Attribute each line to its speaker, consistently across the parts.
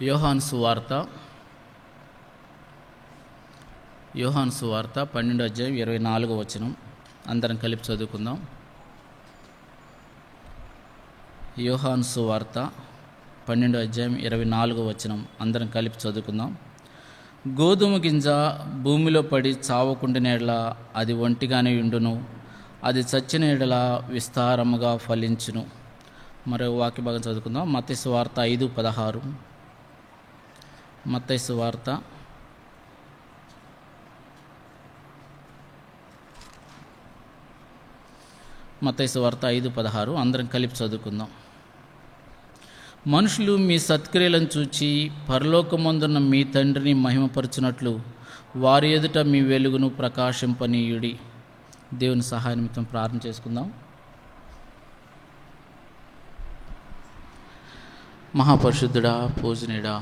Speaker 1: యోహాను సువార్త 12 అందరం కలిపి చదువుకుందాం. యోహాను సువార్త 12 అందరం కలిపి చదువుకుందాం. గోధుమ గింజ భూమిలో పడి చావకుండిన యెడల అది ఒంటిగానే ఉండును, అది చచ్చిన యెడల విస్తారముగా ఫలించును. మరో వాక్య భాగం చదువుకుందాం. మత్తయి సువార్త 5:16. మత్తయి సువార్త 5:16 అందరం కలిపి చదువుకుందాం. మనుషులు మీ సత్క్రియలను చూచి పరలోకమందున్న మీ తండ్రిని మహిమపరచునట్లు వారి ఎదుట మీ వెలుగును ప్రకాశింపనీయుడి. దేవుని సహాయ నిమిత్తం ప్రార్థన చేసుకుందాం. మహాపరిశుద్ధుడా, పూజనీయుడా,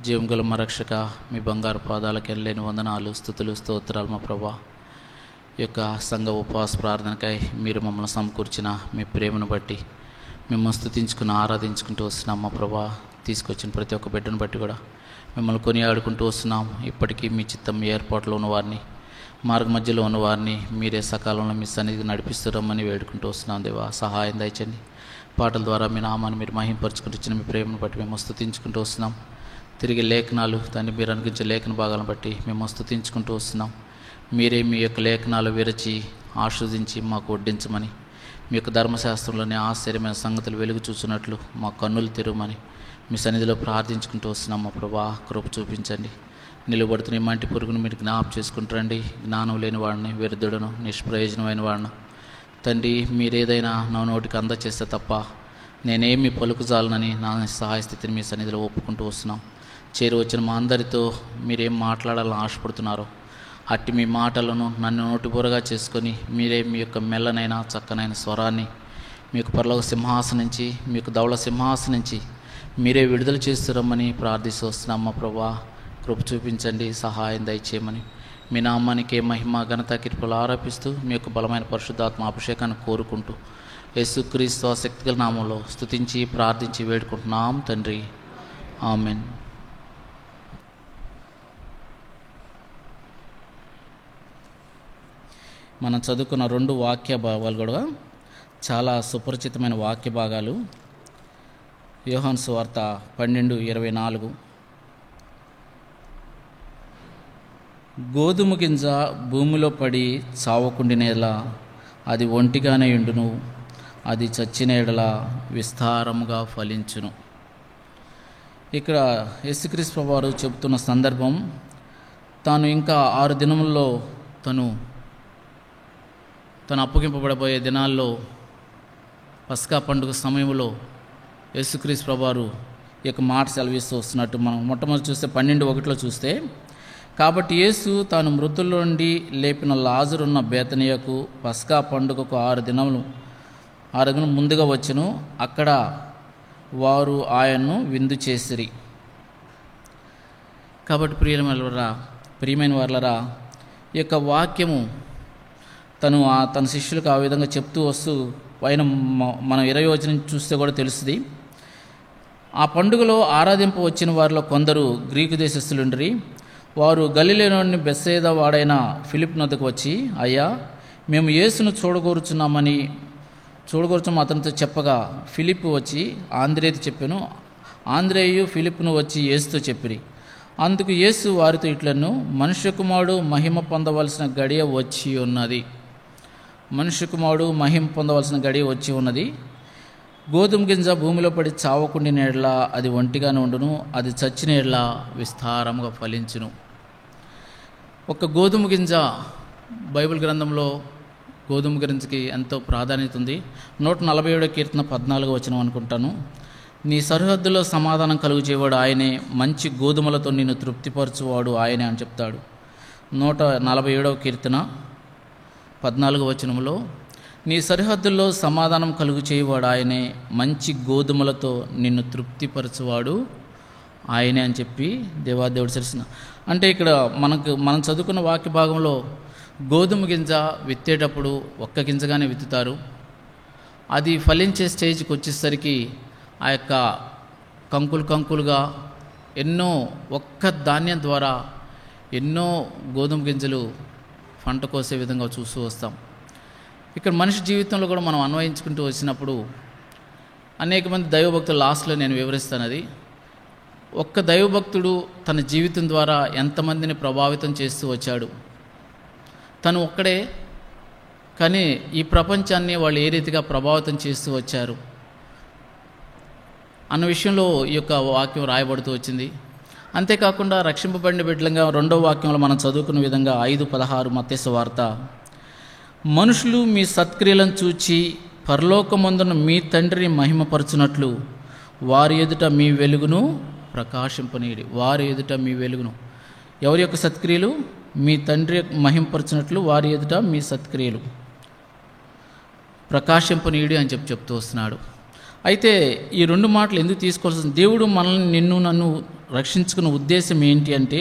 Speaker 1: జీవంగల మరక్షక, మీ బంగారు పాదాలకు ఎనలేని వందనాలు, స్తుతులు, స్తోత్రాలు మా ప్రభా. ఈ యొక్క సంఘ ఉపవాస ప్రార్థనకై మీరు మమ్మల్ని సమకూర్చిన మీ ప్రేమను బట్టి మిమ్మల్ని స్తుతించుకుని ఆరాధించుకుంటూ వస్తున్నాం మా ప్రభా. తీసుకొచ్చిన ప్రతి ఒక్క బిడ్డను బట్టి కూడా మిమ్మల్ని కొనియాడుకుంటూ వస్తున్నాం. ఇప్పటికీ మీ చిత్తం, మీ ఏర్పాట్లో ఉన్నవారిని, మార్గ మధ్యలో ఉన్నవారిని మీరే సకాలంలో మీ సన్నిధికి నడిపిస్తున్నామని వేడుకుంటూ వస్తున్నాం. దేవా, సహాయం దయచండి. పాటల ద్వారా మీ నామాన్ని మీరు మహింపరుచుకుంటూ ఇచ్చిన మీ ప్రేమను బట్టి మేము స్తుతించుకుంటూ వస్తున్నాం. తిరిగి లేఖనాలు తండ్రి మీరు అనుగ్రహించే లేఖన భాగాలను బట్టి మేము స్తుతించుకుంటూ వస్తున్నాం. మీరే మీ యొక్క లేఖనాలు విరచి ఆస్వాదించి మాకు వడ్డించమని, మీ యొక్క ధర్మశాస్త్రంలోని ఆశ్చర్యమైన సంగతులు వెలుగు చూస్తున్నట్లు మా కన్నులు తెరవమని మీ సన్నిధిలో ప్రార్థించుకుంటూ వస్తున్నాం. మా ప్రభా, కృప చూపించండి. నిలబడుతున్న ఈ మంటి పురుగును మీరు జ్ఞాపకం చేసుకుంటారండి. జ్ఞానం లేని వాడిని, వ్యర్థుడను, నిష్ప్రయోజనమైన వాడిని తండ్రి, మీరేదైనా నా నోటికి అందచేస్తే తప్ప నేనేమి పలుకుజాలనని నా సహాయ స్థితిని మీ సన్నిధిలో ఒప్పుకుంటూ వస్తున్నాం. చేరువచ్చిన మా అందరితో మీరేం మాట్లాడాలని ఆశపడుతున్నారో అట్టి మీ మాటలను నన్ను నోటిబూరగా చేసుకొని మీరే మీ యొక్క మెల్లనైన చక్కనైన స్వరాన్ని మీ యొక్క పరలోక సింహాసనం నుంచి, మీ యొక్క ధవళ సింహాసనం నుంచి మీరే విడుదల చేస్తురమ్మని ప్రార్థిస్తూ వస్తున్నాం. మా ప్రభా, కృప చూపించండి, సహాయం దయచేయమని మీ నామానికే మహిమ, ఘనత, కీర్తులు ఆరోపిస్తూ మీ యొక్క బలమైన పరిశుద్ధాత్మ అభిషేకాన్ని కోరుకుంటూ యేసుక్రీస్తు శక్తిగల నామంలో స్తుతించి ప్రార్థించి వేడుకుంటున్నాం తండ్రి, ఆమెన్. మనం చదువుకున్న 2 వాక్య భాగాలు కూడా చాలా సుపరిచితమైన వాక్య భాగాలు. యోహాను సువార్త 12:24 గోధుమ గింజ భూమిలో పడి చావకుండిన యెడల అది ఒంటిగానే ఉండును, అది చచ్చిన యెడల విస్తారముగా ఫలించును. ఇక్కడ యేసుక్రీస్తు ప్రభువారు చెబుతున్న సందర్భం, తాను ఇంకా 6 దినముల్లో తను అప్పగింపబడబోయే దినాల్లో పస్కా పండుగ సమయంలో యేసుక్రీస్తు ప్రభువారు ఈ యొక్క మాట సెలవిస్తూ వస్తున్నట్టు మనం మొట్టమొదటి చూస్తే 12:1 చూస్తే, కాబట్టి యేసు తాను మృతుల్లో నుండి లేపిన లాజరున్న బేతనియకు పస్కా పండుగకు 6 దినములు ముందుగా వచ్చెను. అక్కడ వారు ఆయన్ను విందు చేసిరి. కాబట్టి ప్రియమైన వారలారా, ఈ యొక్క వాక్యము తన శిష్యులకు ఆ విధంగా చెప్తూ వస్తూ పైన మనం 20 వచనం చూస్తే కూడా తెలుస్తుంది. ఆ పండుగలో ఆరాధింప వచ్చిన వారిలో కొందరు గ్రీకు దేశస్థులుండ్రి. వారు గలిలయలోని బెత్సయిదా వాడైన ఫిలిప్ నొద్దకు వచ్చి, అయ్యా, మేము యేసును చూడగూర్చము అతనితో చెప్పగా, ఫిలిప్ వచ్చి ఆంద్రేయుతో చెప్పెను. ఆంద్రేయు ఫిలిప్ను వచ్చి యేసుతో చెప్పిరి. అందుకు యేసు వారితో ఇట్లను, మనుష్య కుమారుడు మహిమ పొందవలసిన గడియ వచ్చి ఉన్నది. గోధుమ గింజ భూమిలో పడి చావకుండిన యెడల అది ఒంటిగానే ఉండును, అది చచ్చిన యెడల విస్తారముగా ఫలించును. ఒక గోధుమ గింజ, బైబిల్ గ్రంథంలో గోధుమ గింజకి ఎంతో ప్రాధాన్యత ఉంది. 147 కీర్తన 14 వచనం అనుకుంటాను. నీ సరిహద్దులో సమాధానం కలుగు చేయవాడు ఆయనే, మంచి గోధుమలతో నిన్ను తృప్తిపరచువాడు ఆయనే అని చెప్తాడు. 147 కీర్తన 14 వచనంలో, నీ సరిహద్దుల్లో సమాధానం కలుగు చేయవాడు ఆయనే, మంచి గోధుమలతో నిన్ను తృప్తిపరచువాడు ఆయనే అని చెప్పి దేవాదేవుడు తెలిసిన. అంటే ఇక్కడ మనం చదువుకున్న వాక్య భాగంలో గోధుమ గింజ విత్తేటప్పుడు ఒక్క గింజగానే విత్తుతారు. అది ఫలించే స్టేజ్కి వచ్చేసరికి ఆ యొక్క కంకులుగా ఎన్నో ఒక్క ధాన్యం ద్వారా ఎన్నో గోధుమ గింజలు పంట కోసే విధంగా చూస్తూ వస్తాం. ఇక్కడ మనిషి జీవితంలో కూడా మనం అన్వయించుకుంటూ వచ్చినప్పుడు అనేక మంది దైవభక్తులు లాస్ట్లో నేను వివరిస్తాను. అది ఒక్క దైవభక్తుడు తన జీవితం ద్వారా ఎంతమందిని ప్రభావితం చేస్తూ వచ్చాడు. తను ఒక్కడే, కానీ ఈ ప్రపంచాన్ని వాళ్ళు ఏ రీతిగా ప్రభావితం చేస్తూ వచ్చారు అన్న విషయంలో ఈ యొక్క వాక్యం రాయబడుతూ వచ్చింది. అంతేకాకుండా రక్షింపబడిన బిడ్డలంగా 2వ వాక్యంలో మనం చదువుకున్న విధంగా 5:16 మత్తయి సువార్త, మనుషులు మీ సత్క్రియలను చూచి పరలోకమందున మీ తండ్రిని మహిమపరచునట్లు వారి ఎదుట మీ వెలుగును ప్రకాశింపనీయుడి. వారి ఎదుట మీ వెలుగును, ఎవరి యొక్క సత్క్రియలు? మీ తండ్రి మహిమపరచునట్లు వారి ఎదుట మీ సత్క్రియలు ప్రకాశింపనీయుడి అని చెప్తూ వస్తున్నాడు. అయితే ఈ 2 మాటలు ఎందుకు తీసుకోవాల్సింది? దేవుడు మనల్ని నిన్ను నన్ను రక్షించుకున్న ఉద్దేశం ఏంటి అంటే,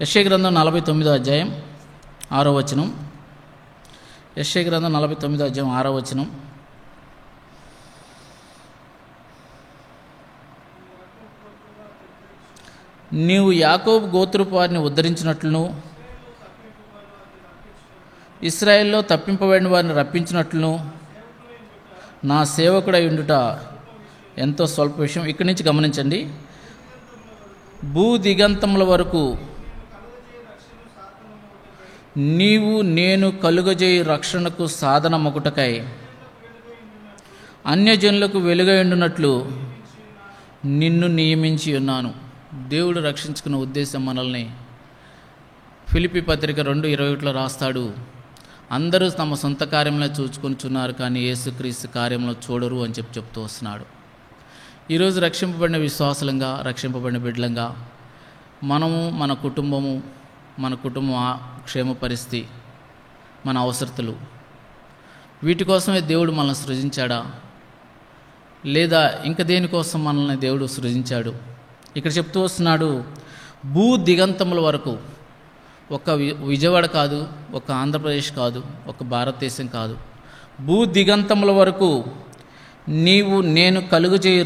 Speaker 1: యెషయా గ్రంథం 49వ అధ్యాయం 6వ వచనం. యెషయా గ్రంథం 49వ అధ్యాయం 6వ వచనం. నీవు యాకోబు గోత్రపు వారిని ఉద్ధరించినట్లును ఇశ్రాయేల్లో తప్పింపబడిన వారిని రప్పించినట్లును నా సేవకుడై ఉండుట ఎంతో స్వల్ప విషయం. ఇక్కడి నుంచి గమనించండి. భూ దిగంతముల వరకు నీవు నేను కలుగజేయి రక్షణకు సాధనమొకటకై అన్యజనులకు వెలుగై ఉండునట్లు నిన్ను నియమించి ఉన్నాను. దేవుడు రక్షించుకున్న ఉద్దేశం మనల్ని ఫిలిప్పీ పత్రిక 2:21 రాస్తాడు. అందరూ తమ సొంత కార్యంలో చూచుకొనిచున్నారు, కానీ యేసుక్రీస్తు కార్యంలో చూడరు అని చెప్తూ వస్తున్నాడు. ఈరోజు రక్షింపబడిన విశ్వాసులంగా, రక్షింపబడిన బిడ్డలంగా మనము, మన కుటుంబం క్షేమ పరిస్థితి, మన అవసరతలు, వీటి కోసమే దేవుడు మనల్ని సృజించాడా, లేదా ఇంకా దేనికోసం మనల్ని దేవుడు సృజించాడు? ఇక్కడ చెప్తూ వస్తున్నాడు, భూ దిగంతముల వరకు, ఒక విజయవాడ కాదు, ఒక ఆంధ్రప్రదేశ్ కాదు, ఒక భారతదేశం కాదు, భూ దిగంతముల వరకు నేను కలుగజేయ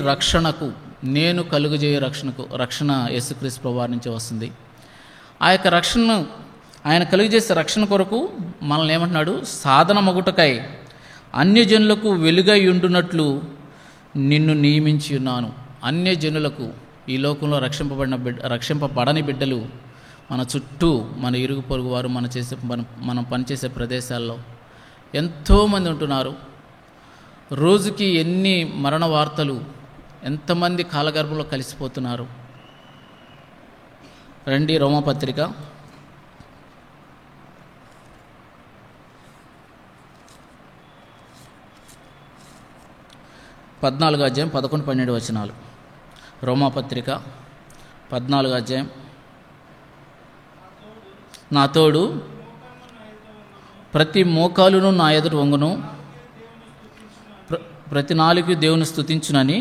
Speaker 1: రక్షణ యేసుక్రీస్తు ప్రభువారి నుంచి వస్తుంది. ఆ యొక్క రక్షణను, ఆయన కలుగజేసే రక్షణ కొరకు మనల్ని ఏమంటున్నాడు? సాధనమొకటకై అన్యజనులకు వెలుగై ఉండునట్లు నిన్ను నియమించి ఉన్నాను. అన్యజనులకు, ఈ లోకంలో రక్షింపబడని బిడ్డలు మన చుట్టూ, మన ఇరుగు పొరుగు వారు, మనం పనిచేసే ప్రదేశాల్లో ఎంతోమంది ఉంటున్నారు. రోజుకి ఎన్ని మరణ వార్తలు, ఎంతమంది కాలగర్భంలో కలిసిపోతున్నారు. రండి, రోమాపత్రిక 14వ అధ్యాయం 11-12 వచనాలు. రోమాపత్రిక 14వ అధ్యాయం. నా తోడు ప్రతి మోకాలును నా ఎదుట వంగును, ప్రతి నాలుగు దేవుని స్తుతించునని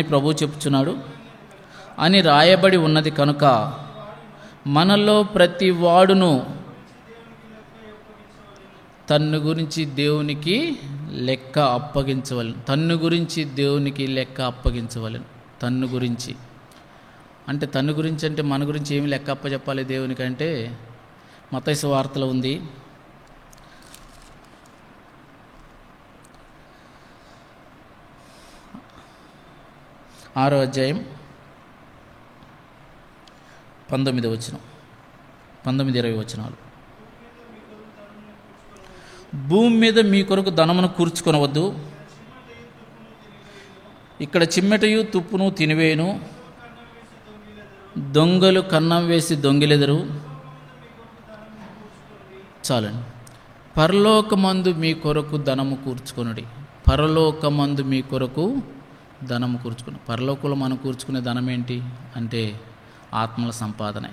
Speaker 1: ప్రభువు చెప్పుచున్నాడు అని రాయబడి ఉన్నది కనుక మనలో ప్రతి వాడును తన్ను గురించి దేవునికి లెక్క అప్పగించవలెను. తన్ను గురించి అంటే మన గురించి ఏమి లెక్క అప్పచెప్పాలి దేవునికి అంటే, మత్తయి సువార్తలో ఉంది. ఆరో అధ్యాయం 19-20 వచనాలు. భూమి మీద మీ కొరకు ధనమును కూర్చుకొనవద్దు, ఇక్కడ చిమ్మెటయు తుప్పును తినివేయును, దొంగలు కన్నం వేసి దొంగిలెదరు. చాలండి. పరలోకమందు మీ కొరకు ధనము కూర్చుకొనుడి. పరలోకమందు మీ కొరకు ధనము కూర్చుకుని, పరలోకంలో మనం కూర్చుకునే ధనం ఏంటి అంటే ఆత్మల సంపాదనే.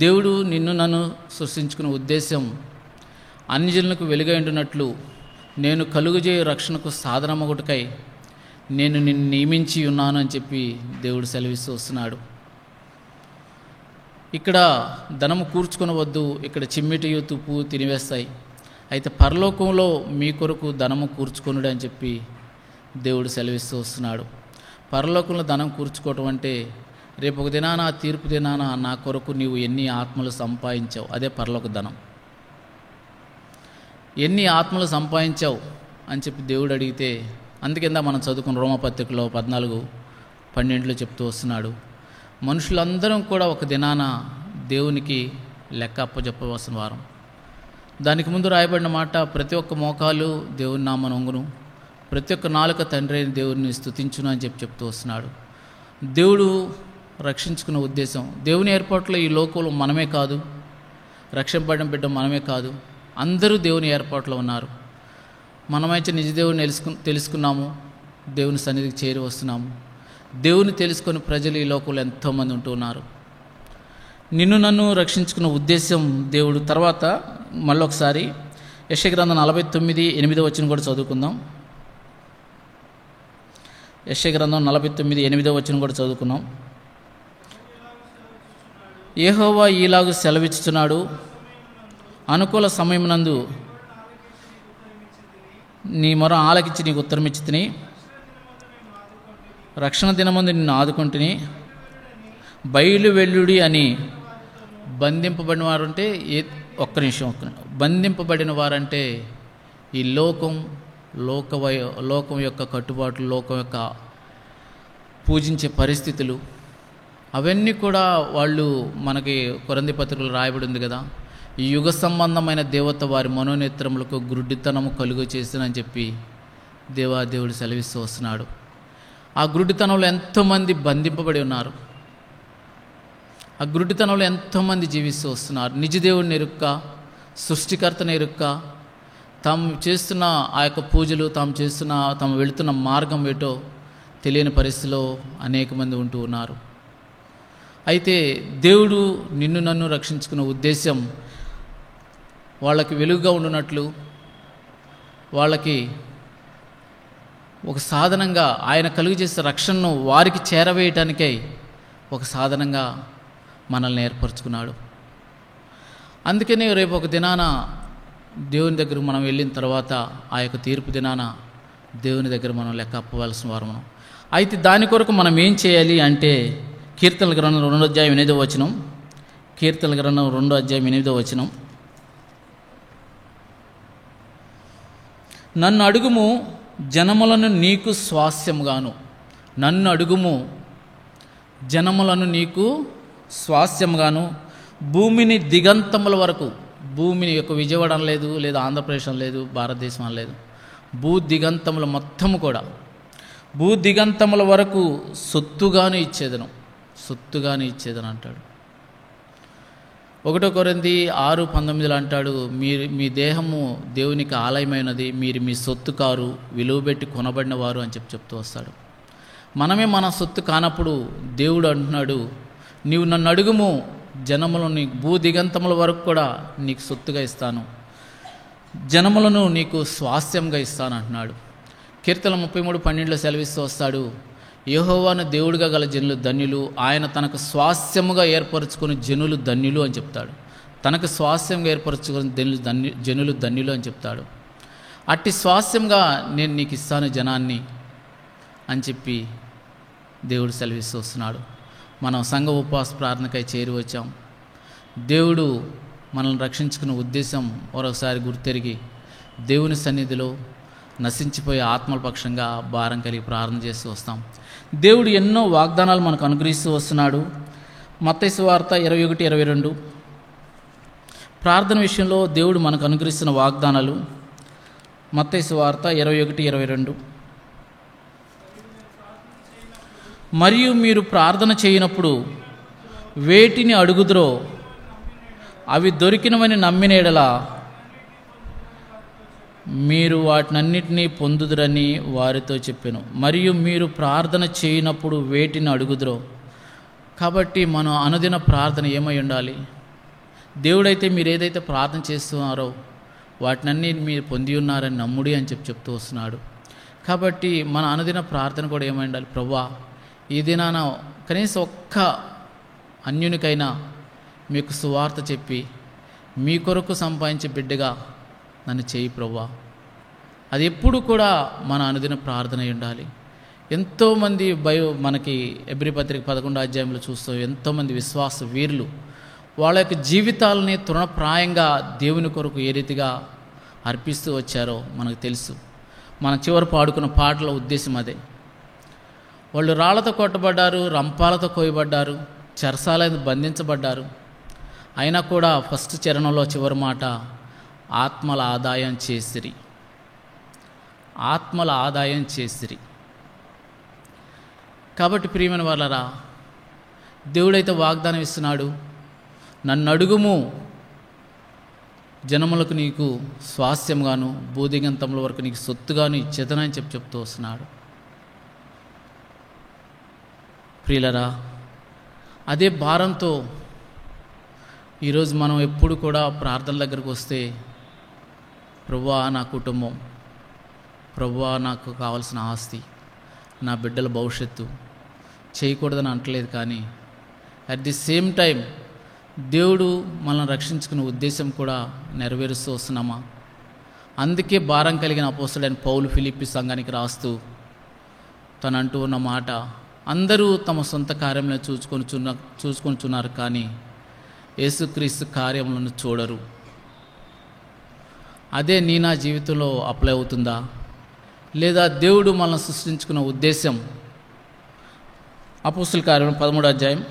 Speaker 1: దేవుడు నిన్ను నన్ను సృష్టించుకునే ఉద్దేశం అన్యజనులకు వెలుగై ఉండునట్లు నేను కలుగజేయ రక్షణకు సాధనమొకటికై నేను నిన్ను నియమించి ఉన్నాను అని చెప్పి దేవుడు సెలవిస్తూ వస్తున్నాడు. ఇక్కడ ధనము కూర్చుకొనవద్దు, ఇక్కడ చిమ్మిటియు తుప్పు తినివేస్తాయి. అయితే పరలోకంలో మీ కొరకు ధనము కూర్చుకొనుడు అని చెప్పి దేవుడు సెలవిస్తూ వస్తున్నాడు. పరలోకంలో ధనం కూర్చుకోవటం అంటే రేపు ఒక దినాన తీర్పు దినాన నా కొరకు నీవు ఎన్ని ఆత్మలు సంపాదించావు, అదే పరలోక ధనం. ఎన్ని ఆత్మలు సంపాదించావు అని చెప్పి దేవుడు అడిగితే, అందుకింద మనం చదువుకున్న రోమపత్రికలో 14:12 చెప్తూ వస్తున్నాడు, మనుషులందరం కూడా ఒక దినాన దేవునికి లెక్క అప్పచెప్పవలసిన వారం. దానికి ముందు రాయబడిన మాట, ప్రతి ఒక్క మోకాలు దేవుని నామమున వంగును, ప్రతి ఒక్క నాలుక తండ్రి అయిన దేవుడిని స్తుతించును అని చెప్తూ వస్తున్నాడు. దేవుడు రక్షించుకున్న ఉద్దేశం, దేవుని ఏర్పాట్లో ఈ లోకంలో మనమే కాదు, రక్షింపబడిన బిడ్డ మనమే కాదు, అందరూ దేవుని ఏర్పాట్లో ఉన్నారు. మనమైతే నిజ దేవుడిని తెలుసుకున్నాము, దేవుని సన్నిధికి చేరి వస్తున్నాము. దేవుని తెలుసుకుని ప్రజలు ఈ లోకంలో ఎంతోమంది ఉంటూ ఉన్నారు. నిన్ను నన్ను రక్షించుకున్న ఉద్దేశం దేవుడు. తర్వాత మళ్ళొకసారి యెషయా గ్రంథం 49:8 కూడా చదువుకుందాం. యెషయా గ్రంథం 49:8 కూడా చదువుకున్నాం. యెహోవా ఈలాగు సెలవిచ్చుచున్నాడు, అనుకూల సమయమునందు నీ మొర ఆలకించి నీకు ఉత్తరం ఇచ్చితిని, రక్షణ దినమందు నిన్ను ఆదుకుంటుని, బయలు వెల్లుడి అని బంధింపబడిన వారు అంటే ఒక్క నిమిషం బంధింపబడిన వారంటే ఈ లోకం యొక్క కట్టుబాట్లు, లోకం యొక్క పూజించే పరిస్థితులు, అవన్నీ కూడా వాళ్ళు మనకి కొరింథీ పత్రికలో రాయబడి ఉంది కదా, ఈ యుగ సంబంధమైన దేవత వారి మనోనేత్రములకు గ్రుడ్డితనము కలుగు చేసినని చెప్పి దేవుడు సెలవిస్తూ వస్తున్నాడు. ఆ గ్రుడ్డితనంలో ఎంతోమంది బంధింపబడి ఉన్నారు. ఆ గ్రుడ్డితనంలో ఎంతోమంది జీవిస్తూ వస్తున్నారు. నిజదేవుడిని ఎరుక్క, సృష్టికర్తని ఎరుక్క, తాము చేస్తున్న ఆ యొక్క పూజలు, తాము వెళుతున్న మార్గం ఏటో తెలియని పరిస్థితిలో అనేక మంది ఉంటూ ఉన్నారు. అయితే దేవుడు నిన్ను నన్ను రక్షించుకున్న ఉద్దేశం వాళ్ళకి వెలుగుగా ఉండునట్లు, వాళ్ళకి ఒక సాధనంగా, ఆయన కలుగు చేసే రక్షణను వారికి చేరవేయటానికై ఒక సాధనంగా మనల్ని ఏర్పరచుకున్నాడు. అందుకనే రేపు ఒక దినాన దేవుని దగ్గరకు మనం వెళ్ళిన తర్వాత, ఆ యొక్క తీర్పు దినాన దేవుని దగ్గర మనం లెక్క అప్పవలసిన వారు మనం. అయితే దాని కొరకు మనం ఏం చేయాలి అంటే, కీర్తనల గ్రంథం 2:8 కీర్తనల గ్రంథం 2:8 నన్ను అడుగుము జనములను నీకు స్వాస్యముగాను, నన్ను అడుగుము జనములను నీకు స్వాస్యముగాను, భూమిని దిగంతముల వరకు, భూమిని యొక్క విజయవాడ లేదు, లేదా ఆంధ్రప్రదేశ్ లేదు, భారతదేశం లేదు, భూ దిగంతముల మొత్తము కూడా, భూ దిగంతముల వరకు సొత్తుగాను ఇచ్చేదను అంటాడు. 1 కొరింథీ 6:19 అంటాడు, మీ దేహము దేవునికి ఆలయమైనది, మీరు మీ సొత్తు కారు, విలువబెట్టి కొనబడిన వారు అని చెప్తూ వస్తాడు. మనమే మన సొత్తు కానప్పుడు దేవుడు అంటున్నాడు, నీవు నన్ను అడుగుము జనములను భూ దిగంతముల వరకు కూడా నీకు సొత్తుగా ఇస్తాను, జనములను నీకు స్వాస్థ్యంగా ఇస్తాను అంటున్నాడు. కీర్తన 33:12 సెలవిస్తూ వస్తాడు, యెహోవాను దేవుడిగా గల జనులు ధన్యులు, ఆయన తనకు స్వాస్థ్యముగా ఏర్పరచుకుని జనులు ధన్యులు అని చెప్తాడు. తనకు స్వాస్థ్యంగా ఏర్పరచుకుని జనులు ధన్యులు అని చెప్తాడు. అట్టి స్వాస్థ్యంగా నేను నీకు ఇస్తాను జనాన్ని అని చెప్పి దేవుడు సెలవిస్తూ వస్తున్నాడు. మనం సంఘ ఉపవాస ప్రార్థనకై చేరి వచ్చాం. దేవుడు మనల్ని రక్షించుకునే ఉద్దేశం మరొకసారి గుర్తెరిగి దేవుని సన్నిధిలో నశించిపోయే ఆత్మల పక్షంగా భారం కలిగి ప్రార్థన చేస్తూ వస్తాం. దేవుడు ఎన్నో వాగ్దానాలు మనకు అనుగ్రహిస్తూ వస్తున్నాడు. మత్తయి సువార్త 21:22 ప్రార్థన విషయంలో దేవుడు మనకు అనుగ్రహిస్తున్న వాగ్దానాలు. మత్తయి సువార్త 21:22 మరియు మీరు ప్రార్థన చేయనప్పుడు వేటిని అడుగుదురో అవి దొరికినవని నమ్మిన యెడల మీరు వాటినన్నిటినీ పొందుదురని వారితో చెప్పాను. మరియు మీరు ప్రార్థన చేయనప్పుడు వేటిని అడుగుదురో. కాబట్టి మనం అనుదిన ప్రార్థన ఏమై ఉండాలి? దేవుడైతే మీరు ఏదైతే ప్రార్థన చేస్తున్నారో వాటినన్నీ మీరు పొంది ఉన్నారని నమ్ముడి అని చెప్తూ వస్తున్నాడు. కాబట్టి మన అనుదిన ప్రార్థన కూడా ఏమై ఉండాలి? ప్రభువా, ఈ దినాన కనీసం ఒక్క అన్యునికైనా మీకు సువార్త చెప్పి మీ కొరకు సంపాదించే బిడ్డగా నన్ను చేయి ప్రభువా. అది ఎప్పుడు కూడా మన అనుదిన ప్రార్థన ఉండాలి. ఎంతోమంది మనకి ఎబ్రీ పత్రిక 11వ అధ్యాయంలో చూస్తూ ఎంతోమంది విశ్వాస వీరులు వాళ్ళ యొక్క జీవితాలని తృణప్రాయంగా దేవుని కొరకు ఏ రీతిగా అర్పిస్తూ వచ్చారో మనకు తెలుసు. మన చివరి పాడుకున్న పాటల ఉద్దేశం అదే. వాళ్ళు రాళ్లతో కొట్టబడ్డారు, రంపాలతో కోయబడ్డారు, చెరసాలను బంధించబడ్డారు. అయినా కూడా ఫస్ట్ చరణంలో చివరి మాట ఆత్మల ఆదాయం చేసిరి, ఆత్మల ఆదాయం చేసిరి. కాబట్టి ప్రియమైన వాళ్ళరా, దేవుడైతే వాగ్దానం ఇస్తున్నాడు, నన్ను అడుగుము జనములకు నీకు స్వాస్థ్యంగాను భూదిగంతముల వరకు నీకు సొత్తుగాను ఇచ్చేదనని చెప్తూ వస్తున్నాడు. ప్రియులరా, అదే భారంతో ఈరోజు మనం ఎప్పుడు కూడా ప్రార్థన దగ్గరకు వస్తే ప్రభువా నా కుటుంబం, ప్రభువా నాకు కావలసిన ఆస్తి, నా బిడ్డల భవిష్యత్తు చేయకూడదని అంటలేదు. కానీ అట్ ది సేమ్ టైం దేవుడు మనల్ని రక్షించుకునే ఉద్దేశం కూడా నెరవేరుస్తూ వస్తున్నామా? అందుకే భారం కలిగిన అపోస్తలుడైన పౌలు ఫిలిప్పీ సంఘానికి రాస్తూ తను అంటూ ఉన్న మాట, అందరూ తమ సొంత కార్యములను చూసుకొనిచున్నారు కానీ యేసుక్రీస్తు కార్యములను చూడరు. అదే నా జీవితంలో అప్లై అవుతుందా? లేదా దేవుడు మనల్ని సృష్టించుకున్న ఉద్దేశం? అపోస్తలుల కార్యం 13వ అధ్యాయం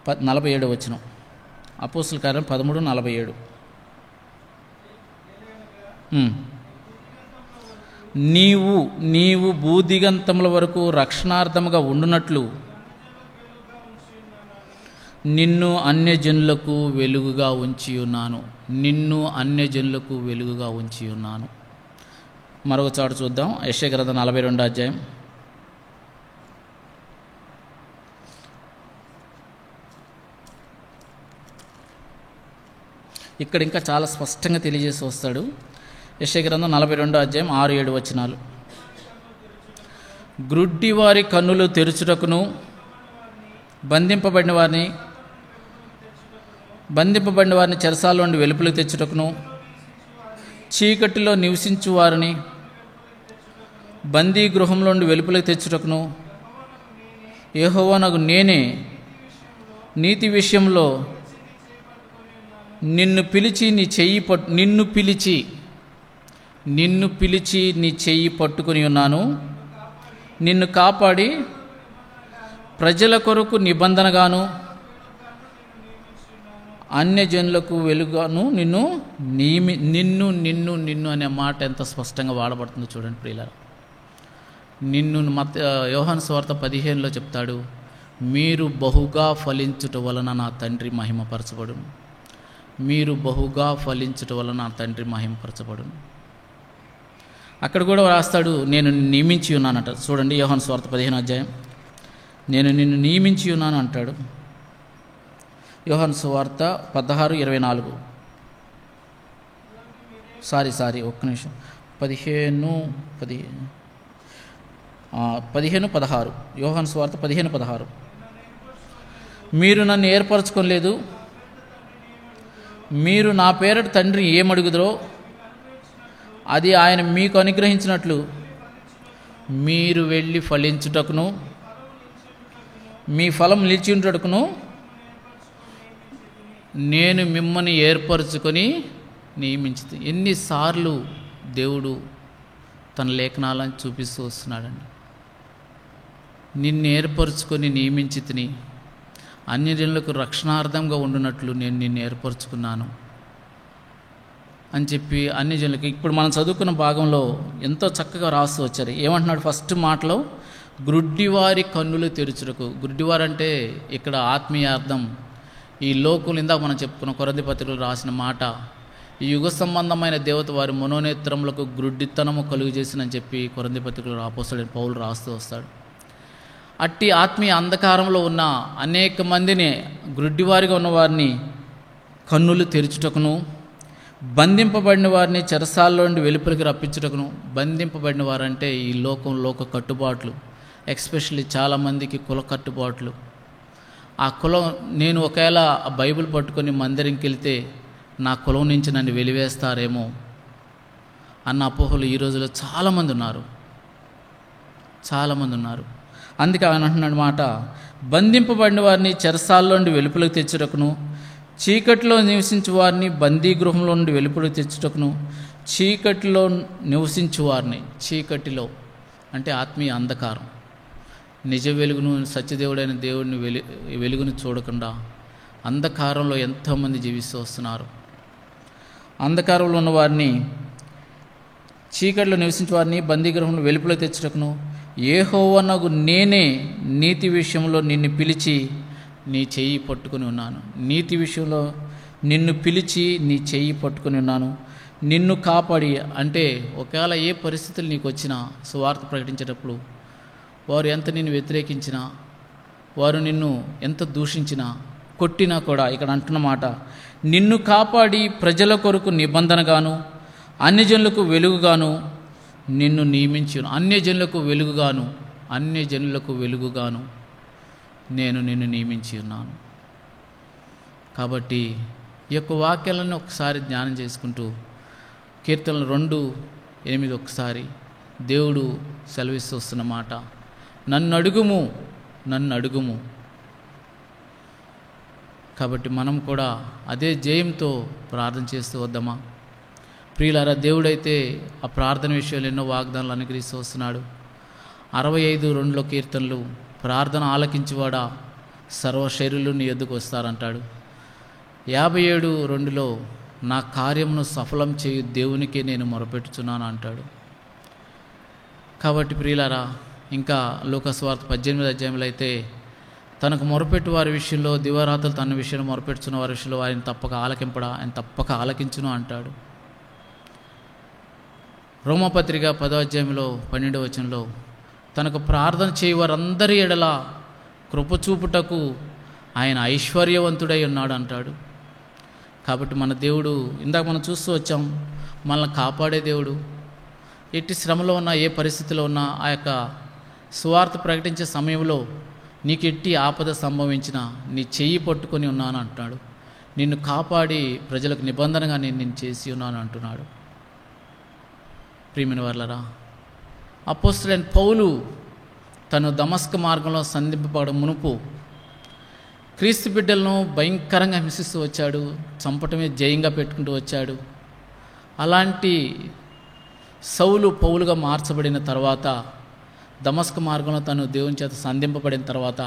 Speaker 1: 47వ వచనం. అపోస్తలుల కార్యం 13:47. నీవు భూదిగంతముల వరకు రక్షణార్థముగా ఉండునట్లు నిన్ను అన్యజనులకు వెలుగుగా ఉంచి ఉన్నాను, నిన్ను అన్యజనులకు వెలుగుగా ఉంచి ఉన్నాను. మరొక చోట చూద్దాం, యెషయా గ్రంథం 42వ అధ్యాయం 6 ఇక్కడ ఇంకా చాలా స్పష్టంగా తెలియజేసి వస్తాడు. యెషయా గ్రంథం 42వ అధ్యాయం 6-7 వచనాలు. గ్రుడ్డి వారి కన్నులు తెరుచుటకును, బంధింపబడిన వారిని చెరసాల నుండి వెలుపలికి తెచ్చుటకును, చీకటిలో నివసించు వారిని బందీ గృహంలో నుండి వెలుపలికి తెచ్చుటకును యెహోవానగు నేనే నీతి విషయంలో నిన్ను పిలిచి నీ చెయ్యి పట్టుకుని ఉన్నాను, నిన్ను కాపాడి ప్రజల కొరకు నిబంధనగాను అన్యజనులకు వెలుగాను నిన్ను నిన్ను అనే మాట ఎంత స్పష్టంగా వాడబడుతుందో చూడండి ప్రియులారా. నిన్ను యోహాను సువార్త 15లో చెప్తాడు, మీరు బహుగా ఫలించుట వలన నా తండ్రి మహిమపరచబడును, మీరు బహుగా ఫలించుట వలన నా తండ్రి మహిమపరచబడును. అక్కడ కూడా రాస్తాడు, నేను నియమించి ఉన్నానంట. చూడండి యోహాను సువార్త 15వ అధ్యాయం, నేను నిన్ను నియమించి ఉన్నాను అంటాడు. యోహాను సువార్త 16:24. సారీ ఒక్క నిమిషం, 15:16. యోహాను సువార్త 15:16. మీరు నన్ను ఏర్పరచుకోలేదు, మీరు నా పేరట తండ్రి ఏమడుగుదరో అది ఆయన మీకు అనుగ్రహించినట్లు మీరు వెళ్ళి ఫలించుటకును మీ ఫలం నిలిచి ఉండుటకును నేను మిమ్మల్ని ఏర్పరచుకొని నియమించి. ఎన్నిసార్లు దేవుడు తన లేఖనాలను చూపిస్తూ వస్తున్నాడండి. నిన్ను ఏర్పరచుకొని నియమించి తిని అన్యజనులకు రక్షణార్థంగా ఉండునట్లు నేను నిన్ను ఏర్పరచుకున్నాను అని చెప్పి అన్యజనులకు. ఇప్పుడు మనం చదువుకున్న భాగంలో ఎంతో చక్కగా రాస్తూ వచ్చారు. ఏమంటున్నాడు ఫస్ట్ మాటలో? గ్రుడ్డివారి కన్నులు తెరుచుటకు. గుడ్డివారంటే ఇక్కడ ఆత్మీయ అర్థం. ఈ లోకులు ఇందాక మనం చెప్పుకున్న కొరింథీ పత్రికలో రాసిన మాట, ఈ యుగ సంబంధమైన దేవత వారి మనోనేత్రములకు గ్రుడ్డితనము కలుగు చేసిందని చెప్పి కొరింథీ పత్రికలో అపోస్తలుడైన పౌలు రాస్తూ వస్తాడు. అట్టి ఆత్మీయ అంధకారంలో ఉన్న అనేక మందిని, గ్రుడ్డివారిగా ఉన్నవారిని కన్నులు తెరుచుటకును, బంధింపబడిన వారిని చెరసాల్లో నుండి వెలుపలికి రప్పించుటకును. బంధింపబడిన వారంటే ఈ లోక కట్టుబాట్లు, ఎస్పెషల్లీ చాలామందికి కుల కట్టుబాట్లు. ఆ కులం, నేను ఒకవేళ ఆ బైబిల్ పట్టుకొని మందిరంకి వెళ్తే నా కులం నుంచి నన్ను వెలివేస్తారేమో అన్న అపోహలు ఈ రోజులో చాలామంది ఉన్నారు. అందుకే ఆయన అంటున్నాడు మాట, బంధింపబడిన వారిని చెరసాల్లో నుండి వెలుపలికి తెచ్చుటకును, చీకటిలో నివసించు వారిని బందీ గృహంలో నుండి వెలుపలికి తెచ్చుటకును. చీకటిలో నివసించు వారిని, చీకటిలో అంటే ఆత్మీయ అంధకారం, నిజ వెలుగును, సత్యదేవుడైన దేవుడిని వెలుగును చూడకుండా అంధకారంలో ఎంతోమంది జీవిస్తూ వస్తున్నారు. అంధకారంలో ఉన్న వారిని, చీకటిలో నివసించే వారిని బందీగృహంలో వెలుపల తెచ్చుటకును, యెహోవానగు నేనే నీతి విషయంలో నిన్ను పిలిచి నీ చెయ్యి పట్టుకుని ఉన్నాను. నీతి విషయంలో నిన్ను పిలిచి నీ చెయ్యి పట్టుకుని ఉన్నాను. నిన్ను కాపాడి, అంటే ఒకవేళ ఏ పరిస్థితులు నీకు వచ్చినా, సువార్త ప్రకటించేటప్పుడు వారు ఎంత నిన్ను వ్యతిరేకించినా, వారు నిన్ను ఎంత దూషించినా, కొట్టినా కూడా ఇక్కడ అంటున్న మాట, నిన్ను కాపాడి ప్రజల కొరకు నిబంధనగాను అన్యజనులకు వెలుగుగాను నిన్ను నియమించి, అన్యజనులకు వెలుగుగాను నేను నిన్ను నియమించి ఉన్నాను. కాబట్టి ఈ యొక్క వాక్యాలను ఒకసారి ధ్యానం చేసుకుంటూ కీర్తనలు 2:8 ఒకసారి దేవుడు సెలవిస్తూ వస్తున్న మాట, నన్ను అడుగుము. కాబట్టి మనం కూడా అదే జయంతో ప్రార్థన చేస్తూ వద్దామా? ప్రియులారా, దేవుడైతే ఆ ప్రార్థన విషయంలో ఎన్నో వాగ్దానాలు అనుగ్రహిస్తూ వస్తున్నాడు. 65:2 కీర్తనలు, ప్రార్థన ఆలకించువాడా సర్వశరీరులు నీ ఎద్దుకు వస్తారంటాడు. 57:2 నా కార్యమును సఫలం చేయు దేవునికే నేను మొరపెట్టుచున్నాను అంటాడు. కాబట్టి ప్రియులారా, ఇంకా లూకాసువార్త 18 అధ్యాయంలో అయితే తనకు మొరపెట్టు వారి విషయంలో, దివారాత్రులు తన విషయంలో మొరపెట్టుచున్న వారి విషయంలో ఆయన తప్పక ఆలకించును అంటాడు. రోమపత్రిక 10వ అధ్యాయంలో 12వ వచనంలో తనకు ప్రార్థన చేయవారందరి ఎడల కృపచూపుటకు ఆయన ఐశ్వర్యవంతుడై ఉన్నాడు అంటాడు. కాబట్టి మన దేవుడు, ఇందాక మనం చూస్తూ వచ్చాం, మనల్ని కాపాడే దేవుడు. ఎట్టి శ్రమలో ఉన్నా, ఏ పరిస్థితిలో ఉన్నా, ఆ యొక్క సువార్త ప్రకటించే సమయంలో నీకు ఎట్టి ఆపద సంభవించినా నీ చెయ్యి పట్టుకొని ఉన్నాను అంటున్నాడు. నిన్ను కాపాడి ప్రజలకు నిబంధనగా నేను చేసి ఉన్నాను అంటున్నాడు. ప్రియమైన వారలారా, అపోస్తలుడైన పౌలు తను దమస్క మార్గంలో సంధింపబడడం మునుపు క్రీస్తు బిడ్డలను భయంకరంగా హింసిస్తూ వచ్చాడు, చంపటమే జయంగా పెట్టుకుంటూ వచ్చాడు. అలాంటి సౌలు పౌలుగా మార్చబడిన తర్వాత, దమస్క మార్గంలో తను దేవుని చేత సంధింపబడిన తర్వాత,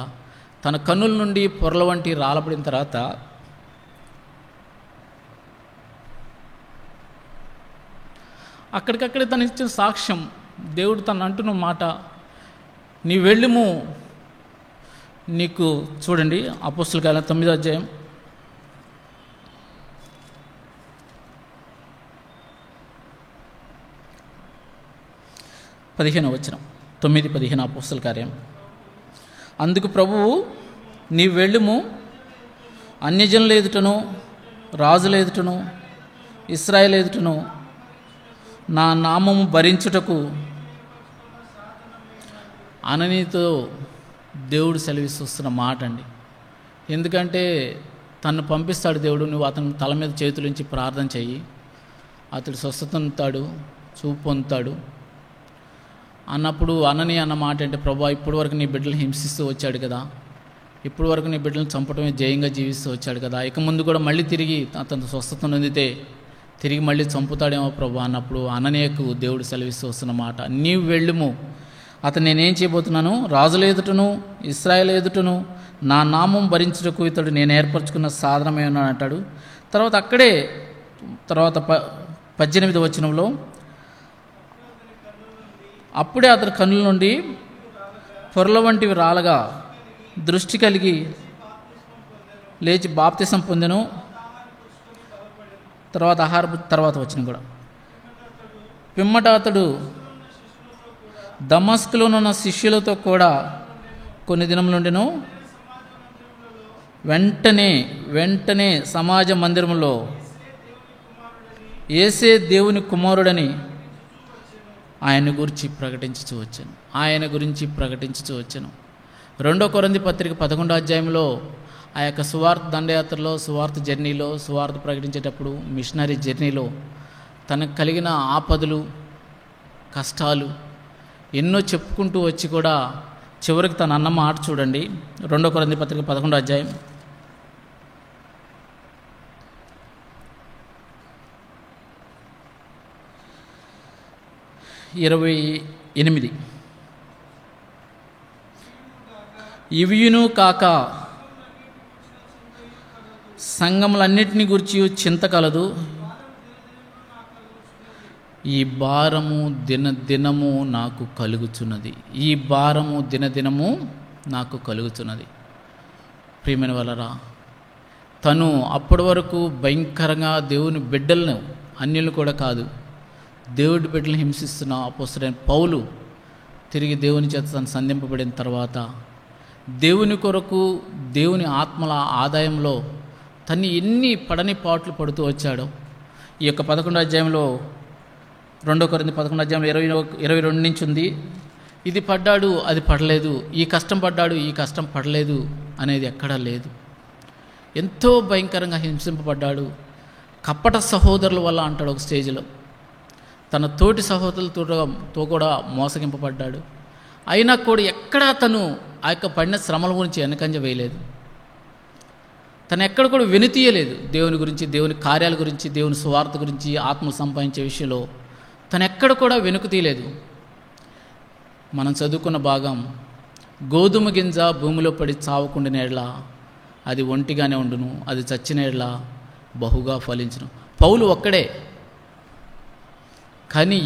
Speaker 1: తన కన్నుల నుండి పొరల వంటి రాలబడిన తర్వాత అక్కడికక్కడే తను ఇచ్చిన సాక్ష్యం, దేవుడు తను అంటున్న మాట, నీ వెళ్ళుము, నీకు చూడండి అపోస్తలుల కార్యాలు 9వ అధ్యాయం 15వ వచనం, 9:15 అపోస్తలుల కార్యం. అందుకు ప్రభువు, నీ వెళ్ళుము, అన్యజనుల ఎదుటను రాజుల ఎదుటను ఇశ్రాయేలు ఎదుటను నా నామము భరించుటకు అననీతో దేవుడు సెలవిస్తున్న మాట అండి. ఎందుకంటే తను పంపిస్తాడు దేవుడు, నువ్వు అతని తల మీద చేతులుంచి ప్రార్థన చెయ్యి, అతడు స్వస్థత పొందుతాడు, చూపు పొందుతాడు అన్నప్పుడు అనని అన్న మాట అంటే, ప్రభా ఇప్పటి వరకు నీ బిడ్డలను హింసిస్తూ వచ్చాడు కదా, ఇప్పటి వరకు నీ బిడ్డలను చంపడమే జయంగా జీవిస్తూ వచ్చాడు కదా, ఇక ముందు కూడా మళ్ళీ తిరిగి అతను స్వస్థత నొందితే తిరిగి మళ్ళీ చంపుతాడేమో ప్రభా అన్నప్పుడు అననీయకు దేవుడు సెలవిస్తూ వస్తున్న మాట, నీవు వెళ్ళుము, అతను నేనేం చేయబోతున్నాను, రాజుల ఎదుటను ఇశ్రాయేలు ఎదుటను నా నామం భరించుటకు ఇతడు నేను ఏర్పరచుకున్న సాధనమే ఉన్నాడు అంటాడు. తర్వాత అక్కడే 18వ వచనంలో, అప్పుడే అతని కన్నుల నుండి పొరల వంటివి రాలగా దృష్టి కలిగి లేచి బాప్తిసం పొందెను. తర్వాత వచ్చిన కూడా, పిమ్మట అతడు దమస్కులోనున్న శిష్యులతో కూడా కొన్ని దినములుండెను. వెంటనే సమాజ మందిరంలో యేసే దేవుని కుమారుడని ఆయన గురించి ప్రకటించుచూ వచ్చాను. 2 కొరింథీ పత్రిక 11వ అధ్యాయంలో ఆ యొక్క సువార్త దండయాత్రలో, సువార్త జర్నీలో, సువార్త ప్రకటించేటప్పుడు, మిషనరీ జర్నీలో తనకు కలిగిన ఆపదలు, కష్టాలు ఎన్నో చెప్పుకుంటూ వచ్చి కూడా చివరికి తన అన్న మాట చూడండి. 2 కొరింథీ పత్రిక 11వ అధ్యాయం 28. ఇవియును కాక సంఘములన్నిటిని గురించి చింత కలదు. ఈ భారము దినదినము నాకు కలుగుచున్నది. ప్రియమైన వాళ్ళరా, తను అప్పటి వరకు భయంకరంగా దేవుని బిడ్డలను, అన్యులను కూడా కాదు, దేవుడి బిడ్డలను హింసిస్తున్న అపోస్తలుడైన పౌలు తిరిగి దేవుని చేత తను సంధింపబడిన తర్వాత దేవుని కొరకు, దేవుని ఆత్మల ఆదాయంలో తను ఎన్ని పడని పాట్లు పడుతూ వచ్చాడో ఈ యొక్క 11వ అధ్యాయంలో, 2 కొరింథీ 11వ అధ్యాయంలో 22 నుంచి ఉంది. ఇది పడ్డాడు, అది పడలేదు, ఈ కష్టం పడ్డాడు, ఈ కష్టం పడలేదు అనేది ఎక్కడా లేదు. ఎంతో భయంకరంగా హింసింపబడ్డాడు. కపట సహోదరుల వల్ల అంటాడు ఒక స్టేజ్లో. తన తోటి సహోదరులతో కూడా మోసగింపబడ్డాడు. అయినా కూడా ఎక్కడా తను ఆ యొక్క పడిన శ్రమల గురించి వెనకంజ వేయలేదు. తను ఎక్కడ కూడా వెనుతీయలేదు. దేవుని గురించి, దేవుని కార్యాల గురించి, దేవుని సువార్త గురించి, ఆత్మలు సంపాదించే విషయంలో తను ఎక్కడ కూడా వెనుక తీయలేదు. మనం చదువుకున్న భాగం, గోధుమ గింజ భూమిలో పడి చావకుండిన ఎడల అది ఒంటిగానే ఉండును, అది చచ్చిన ఎడల బహుగా ఫలించును. పౌలు ఒక్కడే, కానీ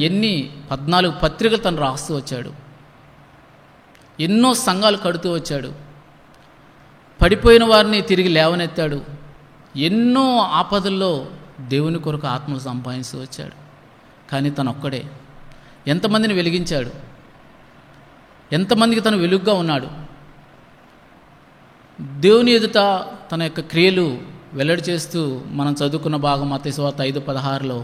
Speaker 1: 14 పత్రికలు తను రాస్తూ వచ్చాడు. ఎన్నో సంఘాలు కడుతూ వచ్చాడు. పడిపోయిన వారిని తిరిగి లేవనెత్తాడు. ఎన్నో ఆపదల్లో దేవుని కొరకు ఆత్మలు సంపాదిస్తూ వచ్చాడు. కానీ తను ఒక్కడే ఎంతమందిని వెలిగించాడు, ఎంతమందికి తను వెలుగుగా ఉన్నాడు. దేవుని ఎదుట తన యొక్క క్రియలు వెల్లడి చేస్తూ మనం చదువుకున్న భాగం మత్తయి సువార్త 5:16లో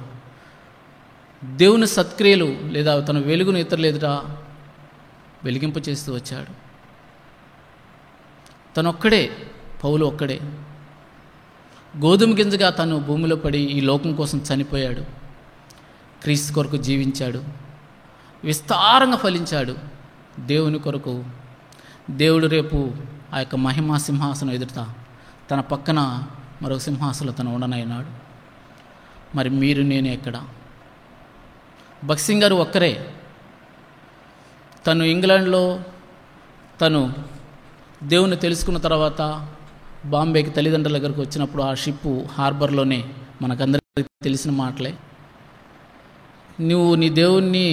Speaker 1: దేవుని సత్క్రియలు లేదా తన వెలుగును ఇతరుల ఎదుట వెలిగింప చేస్తూ వచ్చాడు. తనొక్కడే, పౌలు ఒక్కడే గోధుమ గింజగా తను భూమిలో పడి ఈ లోకం కోసం చనిపోయాడు. క్రీస్తు కొరకు జీవించాడు, విస్తారంగా ఫలించాడు. దేవుని కొరకు దేవుడు రేపు ఆ యొక్క మహిమా సింహాసనం ఎదుట తన పక్కన మరొక సింహాసనంలో తను ఉండనైనాడు. మరి మీరు, నేను ఎక్కడ? భగత్ సింగ్ గారు ఒక్కరే. తను ఇంగ్లాండ్లో తను దేవుని తెలుసుకున్న తర్వాత బాంబేకి తల్లిదండ్రుల దగ్గరకు వచ్చినప్పుడు ఆ షిప్పు హార్బర్లోనే మనకందరికీ తెలిసిన మాటలే, నువ్వు నీ దేవుణ్ణి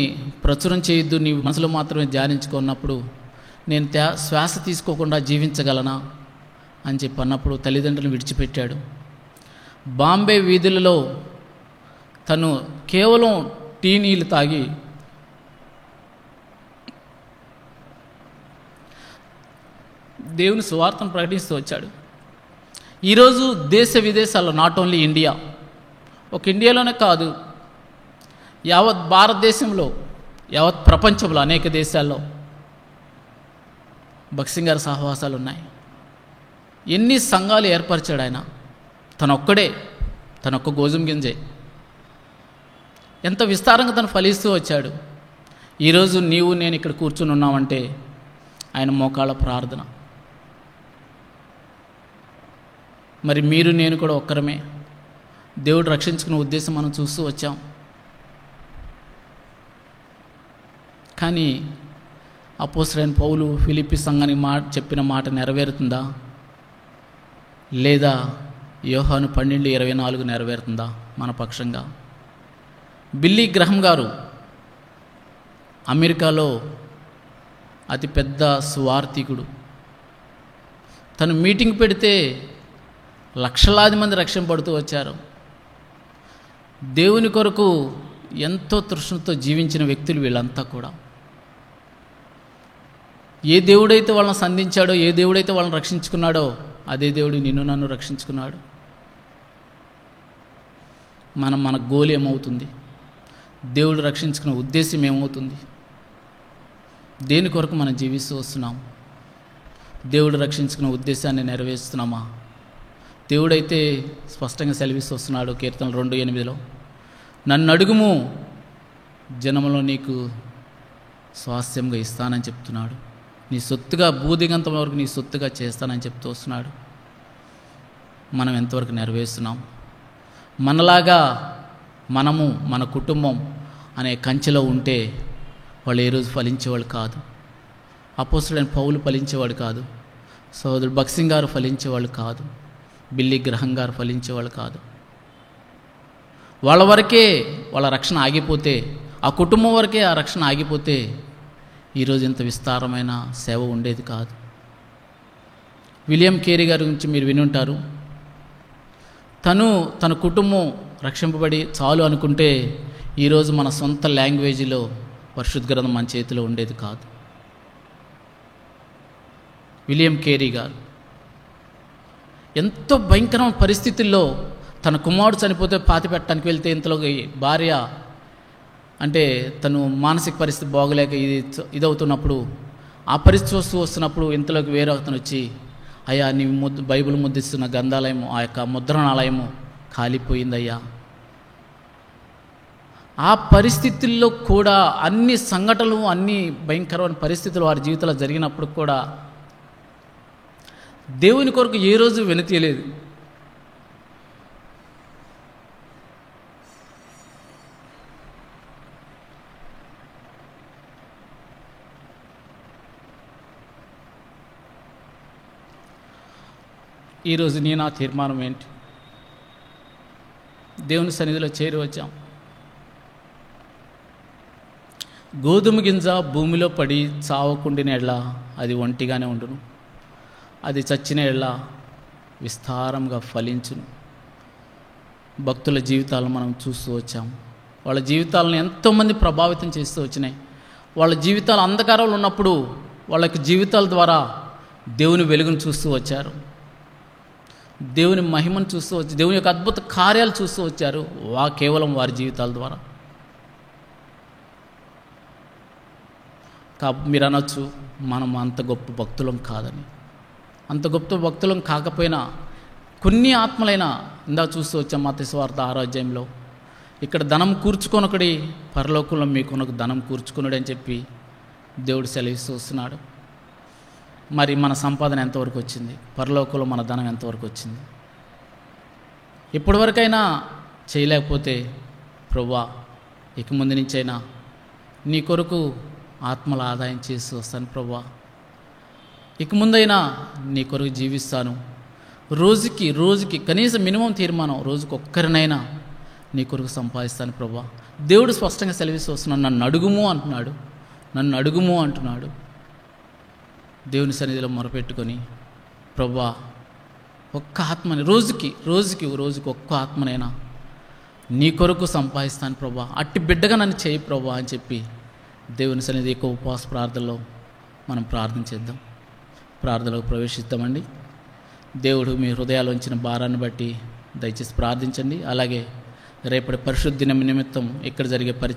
Speaker 1: ప్రచురం చేయొద్దు, నీ మనసులో మాత్రమే ధ్యానించుకున్నప్పుడు నేను శ్వాస తీసుకోకుండా జీవించగలనా అని చెప్పి అన్నప్పుడు తల్లిదండ్రులను విడిచిపెట్టాడు. బాంబే వీధులలో తను కేవలం టీ నీళ్ళు తాగి దేవుని సువార్తను ప్రకటిస్తూ వచ్చాడు. ఈరోజు దేశ విదేశాల్లో, నాట్ ఓన్లీ ఇండియా, ఒక ఇండియాలోనే కాదు, యావత్ భారతదేశంలో, యావత్ ప్రపంచంలో అనేక దేశాల్లో భగత్ సింగ్ గారి సహవాసాలు ఉన్నాయి. ఎన్ని సంఘాలు ఏర్పరిచాడు ఆయన. తనొక్కడే, తనొక్క గోధుమ గింజే. ఎంత విస్తారంగా తను ఫలిస్తూ వచ్చాడు. ఈరోజు నీవు నేను ఇక్కడ కూర్చుని ఉన్నామంటే ఆయన మోకాళ్ళ ప్రార్థన. మరి మీరు నేను కూడా ఒక్కరమే. దేవుడు రక్షించుకునే ఉద్దేశం మనం చూస్తూ వచ్చాం. కానీ అపోస్తలుడైన పౌలు ఫిలిప్పీ సంఘానికి చెప్పిన మాట నెరవేరుతుందా, లేదా యోహాను 12:24 నెరవేరుతుందా మన పక్షంగా? బిల్లీ గ్రహం గారు అమెరికాలో అతిపెద్ద సువార్థికుడు. తను మీటింగ్ పెడితే లక్షలాది మంది రక్షింపబడుతూ వచ్చారు. దేవుని కొరకు ఎంతో తృష్ణతో జీవించిన వ్యక్తులు వీళ్ళంతా కూడా. ఏ దేవుడైతే వాళ్ళని సంధించాడో, ఏ దేవుడైతే వాళ్ళని రక్షించుకున్నాడో అదే దేవుడు నిన్ను నన్ను రక్షించుకున్నాడు. మన గోల్ ఏమవుతుంది? దేవుడు రక్షించుకునే ఉద్దేశం ఏమవుతుంది? దేని కొరకు మనం జీవిస్తూ వస్తున్నాం? దేవుడు రక్షించుకునే ఉద్దేశాన్ని నెరవేరుస్తున్నామా? దేవుడైతే స్పష్టంగా సెలవిస్తూ వస్తున్నాడు కీర్తన 2:8, నన్ను అడుగుము, జనములో నీకు స్వాస్థ్యంగా ఇస్తానని చెప్తున్నాడు. నీ సొత్తుగా భూదిగంతం వరకు నీ సొత్తుగా చేస్తానని చెప్తూ వస్తున్నాడు. మనం ఎంతవరకు నెరవేరుస్తున్నాం? మనలాగా మనము మన కుటుంబం అనే కంచెలో ఉంటే వాళ్ళు ఏ రోజు ఫలించేవాళ్ళు కాదు. అపోస్తలుడైన పౌలు ఫలించేవాడు కాదు. సోదరుడు భక్సింగ్ గారు ఫలించేవాళ్ళు కాదు. బిల్లీ గ్రహం గారు ఫలించేవాళ్ళు కాదు. వాళ్ళ వరకే వాళ్ళ రక్షణ ఆగిపోతే, ఆ కుటుంబం వరకే ఆ రక్షణ ఆగిపోతే ఈరోజు ఇంత విస్తారమైన సేవ ఉండేది కాదు. విలియం కేరీ గారి గురించి మీరు వినుంటారు. తన కుటుంబం రక్షింపబడి చాలు అనుకుంటే ఈరోజు మన సొంత లాంగ్వేజ్లో పరిశుద్ధ గ్రంథం మన చేతిలో ఉండేది కాదు. విలియం కేరీ గారు ఎంతో భయంకరమైన పరిస్థితుల్లో తన కుమారుడు చనిపోతే పాతి పెట్టడానికి వెళ్తే ఇంతలో భార్య అంటే తను మానసిక పరిస్థితి బాగలేక ఇదవుతున్నప్పుడు, ఆ పరిస్థితి వస్తున్నప్పుడు ఇంతలోకి వేరే అతను వచ్చి, అయ్యా నీ బైబిల్ ముద్రిస్తున్న గ్రంథాలయము, ఆ యొక్క ముద్రణాలయము కాలిపోయిందయ్యా. ఆ పరిస్థితుల్లో కూడా అన్ని సంఘటనలు, అన్ని భయంకరమైన పరిస్థితులు వారి జీవితంలో జరిగినప్పుడు కూడా దేవుని కొరకు ఏ రోజు వెనుతీయలేదు. ఈరోజు నా తీర్మానం ఏంటి? దేవుని సన్నిధిలో చేరి వచ్చాం. గోధుమ గింజ భూమిలో పడి చావకుండిన ఎడ్ల అది ఒంటిగానే ఉండును, అది చచ్చిన ఎడ్ల విస్తారంగా ఫలించును. భక్తుల జీవితాలను మనం చూస్తూ వచ్చాం. వాళ్ళ జీవితాలను ఎంతోమంది ప్రభావితం చేస్తూ వచ్చినాయి. వాళ్ళ జీవితాలు అంధకారంలో ఉన్నప్పుడు వాళ్ళకి జీవితాల ద్వారా దేవుని వెలుగును చూస్తూ వచ్చారు, దేవుని మహిమను చూస్తూ వచ్చి, దేవుని యొక్క అద్భుత కార్యాలు చూస్తూ వచ్చారు కేవలం వారి జీవితాల ద్వారా. మీరు అనొచ్చు, మనం అంత గొప్ప భక్తులం కాదని. అంత గొప్ప భక్తులం కాకపోయినా కొన్ని ఆత్మలైనా ఇందాక చూస్తూ వచ్చాం మత్తయి సువార్త 6వ అధ్యాయంలో, ఇక్కడ ధనం కూర్చుకొనొకడి పరలోకంలో మీకునకు ధనం కూర్చుకొనుడు అని చెప్పి దేవుడు సెలవిస్తూ వస్తున్నాడు. మరి మన సంపాదన ఎంతవరకు వచ్చింది? పరలోకంలో మన ధనం ఎంతవరకు వచ్చింది? ఇప్పటివరకైనా చేయలేకపోతే ప్రభువా, ఇక ముందు నుంచైనా నీ కొరకు ఆత్మల ఆదాయం చేస్తూ వస్తాను ప్రభువా, ఇక ముందైనా నీ కొరకు జీవిస్తాను. రోజుకి కనీసం మినిమం తీర్మానం, రోజుకి ఒక్కరినైనా నీ కొరకు సంపాదిస్తాను ప్రభువా. దేవుడు స్పష్టంగా సెలవిస్తూ వస్తున్నాడు, నన్ను అడుగుము అంటున్నాడు, నన్ను అడుగుము అంటున్నాడు. దేవుని సన్నిధిలో మొరపెట్టుకొని, ప్రభువా ఒక్క ఆత్మని రోజుకి ఒక్క ఆత్మనైనా నీ కొరకు సంపాదిస్తాను ప్రభువా, అట్టి బిడ్డగా నన్ను చేయి ప్రభువా అని చెప్పి దేవుని సన్నిధి యొక్క ఉపవాస ప్రార్థనలో మనం ప్రార్థన చేద్దాం. ప్రార్థనలోకి ప్రవేశిద్దామండి. దేవుడు మీ హృదయాలు ఉంచిన భారాన్ని బట్టి దయచేసి ప్రార్థించండి. అలాగే రేపటి పరిశుద్ధ దినం నిమిత్తం ఇక్కడ జరిగే పరిచయం